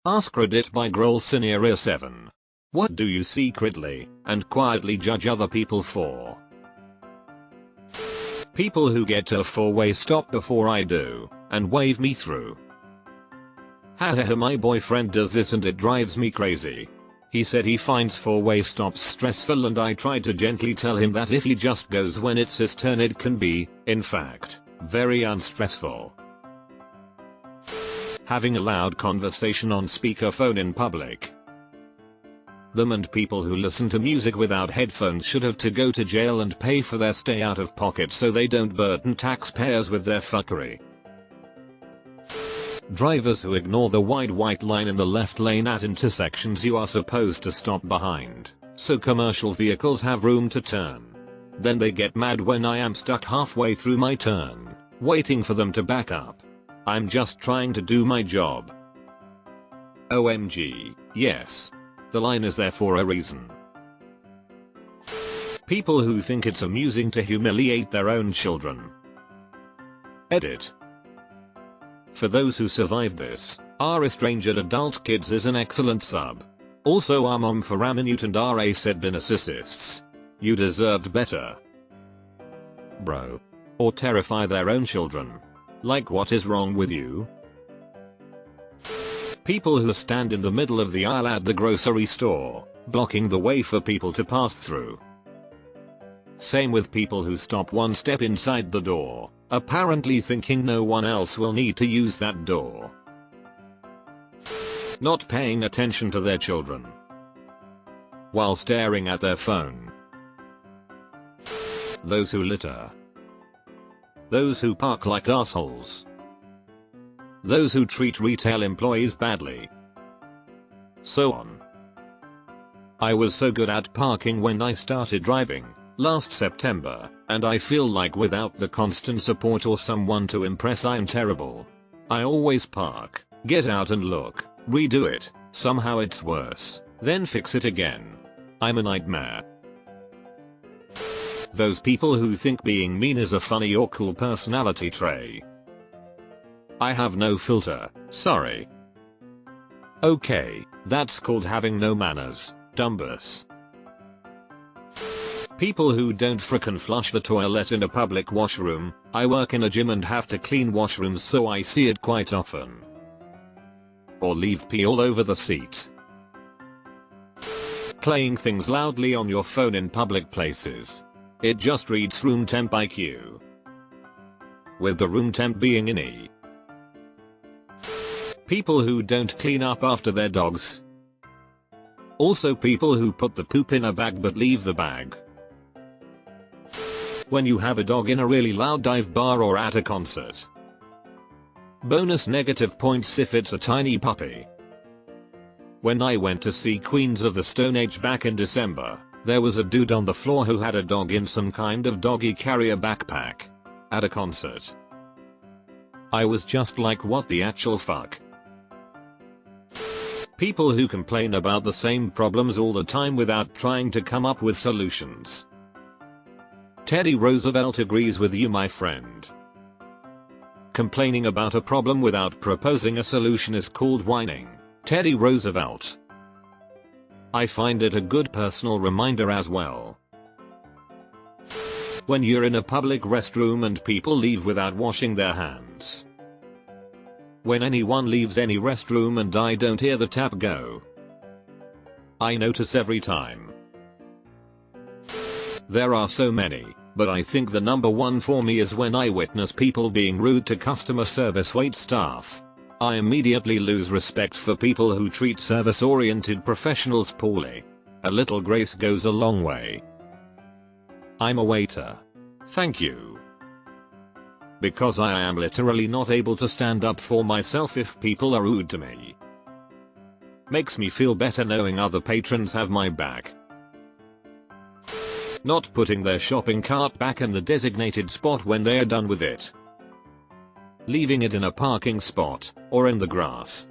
AskReddit by Grolsineria7. What do you secretly and quietly judge other people for? People who get to a four-way stop before I do and wave me through. Haha, my boyfriend does this and it drives me crazy. He said he finds four-way stops stressful and I tried to gently tell him that if he just goes when it's his turn it can be, in fact, very unstressful. Having a loud conversation on speakerphone in public. Them and people who listen to music without headphones should have to go to jail and pay for their stay out of pocket so they don't burden taxpayers with their fuckery. Drivers who ignore the wide white line in the left lane at intersections you are supposed to stop behind, so commercial vehicles have room to turn. Then they get mad when I am stuck halfway through my turn, waiting for them to back up. I'm just trying to do my job. OMG, yes. The line is there for a reason. People who think it's amusing to humiliate their own children. Edit. For those who survived this, our estranged adult kids is an excellent sub. Also our mom for Raminute and RA said been narcissists. You deserved better. Bro. Or terrify their own children. Like what is wrong with you? People who stand in the middle of the aisle at the grocery store, blocking the way for people to pass through. Same with people who stop one step inside the door, apparently thinking no one else will need to use that door. Not paying attention to their children while staring at their phone. Those who litter. Those who park like assholes. Those who treat retail employees badly. So on. I was so good at parking when I started driving last September, and I feel like without the constant support or someone to impress I'm terrible. I always park, get out and look, redo it, somehow it's worse, then fix it again. I'm a nightmare. Those people who think being mean is a funny or cool personality trait. I have no filter, sorry. Okay, that's called having no manners, dumbus. People who don't frickin' flush the toilet in a public washroom. I work in a gym and have to clean washrooms so I see it quite often. Or leave pee all over the seat. Playing things loudly on your phone in public places. It just reads room temp IQ. With the room temp being in E. People who don't clean up after their dogs. Also people who put the poop in a bag but leave the bag. When you have a dog in a really loud dive bar or at a concert. Bonus negative points if it's a tiny puppy. When I went to see Queens of the Stone Age back in December, there was a dude on the floor who had a dog in some kind of doggy carrier backpack. At a concert. I was just like, what the actual fuck? People who complain about the same problems all the time without trying to come up with solutions. Teddy Roosevelt agrees with you, my friend. Complaining about a problem without proposing a solution is called whining. Teddy Roosevelt. I find it a good personal reminder as well. When you're in a public restroom and people leave without washing their hands. When anyone leaves any restroom and I don't hear the tap go. I notice every time. There are so many, but I think the number one for me is when I witness people being rude to customer service wait staff. I immediately lose respect for people who treat service-oriented professionals poorly. A little grace goes a long way. I'm a waiter. Thank you. Because I am literally not able to stand up for myself if people are rude to me. Makes me feel better knowing other patrons have my back. Not putting their shopping cart back in the designated spot when they are done with it. Leaving it in a parking spot, or in the grass.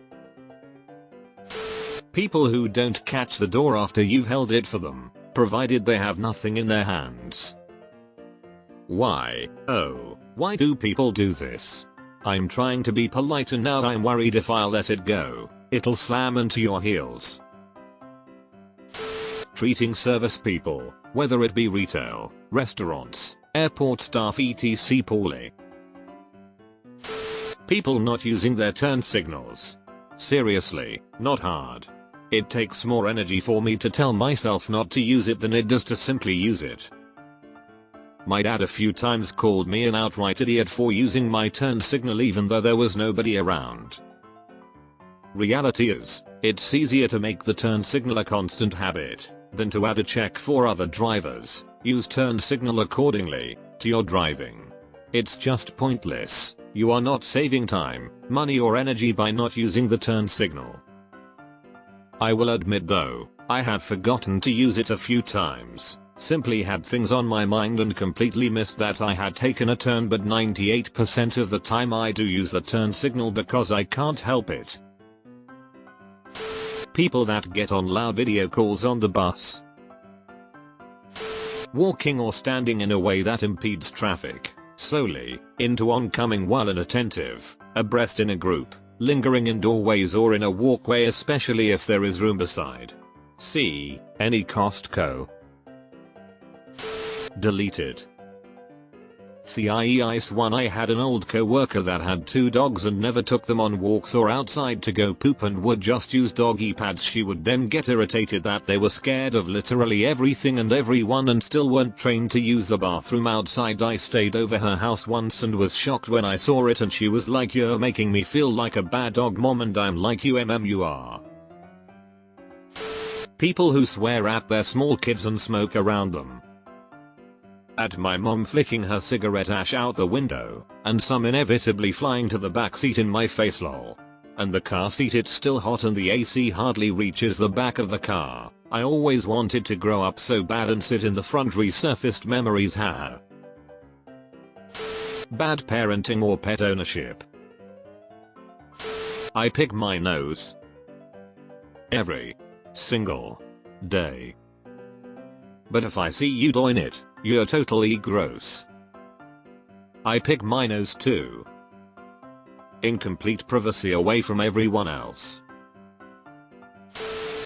People who don't catch the door after you've held it for them, provided they have nothing in their hands. Why, oh, why do people do this? I'm trying to be polite and now I'm worried if I'll let it go. It'll slam into your heels. Treating service people, whether it be retail, restaurants, airport staff etc. poorly. People not using their turn signals. Seriously, not hard. It takes more energy for me to tell myself not to use it than it does to simply use it. My dad a few times called me an outright idiot for using my turn signal even though there was nobody around. Reality is, it's easier to make the turn signal a constant habit than to add a check for other drivers. Use turn signal accordingly to your driving. It's just pointless. You are not saving time, money or energy by not using the turn signal. I will admit though, I have forgotten to use it a few times. Simply had things on my mind and completely missed that I had taken a turn, but 98% of the time I do use the turn signal because I can't help it. People that get on loud video calls on the bus. Walking or standing in a way that impedes traffic. Slowly, into oncoming while inattentive, abreast in a group, lingering in doorways or in a walkway especially if there is room beside. See, any Costco. Deleted. Ice one. I had an old co-worker that had 2 dogs and never took them on walks or outside to go poop and would just use doggy pads. She would then get irritated that they were scared of literally everything and everyone and still weren't trained to use the bathroom outside. I stayed over her house once and was shocked when I saw it, and she was like, "You're making me feel like a bad dog, mom," and I'm like, you are. People who swear at their small kids and smoke around them. At my mom flicking her cigarette ash out the window, and some inevitably flying to the back seat in my face lol. And the car seat, it's still hot and the AC hardly reaches the back of the car. I always wanted to grow up so bad and sit in the front. Resurfaced memories. Bad parenting or pet ownership. I pick my nose every single day. But if I see you doing it, you're totally gross. I pick my nose too. In complete privacy away from everyone else.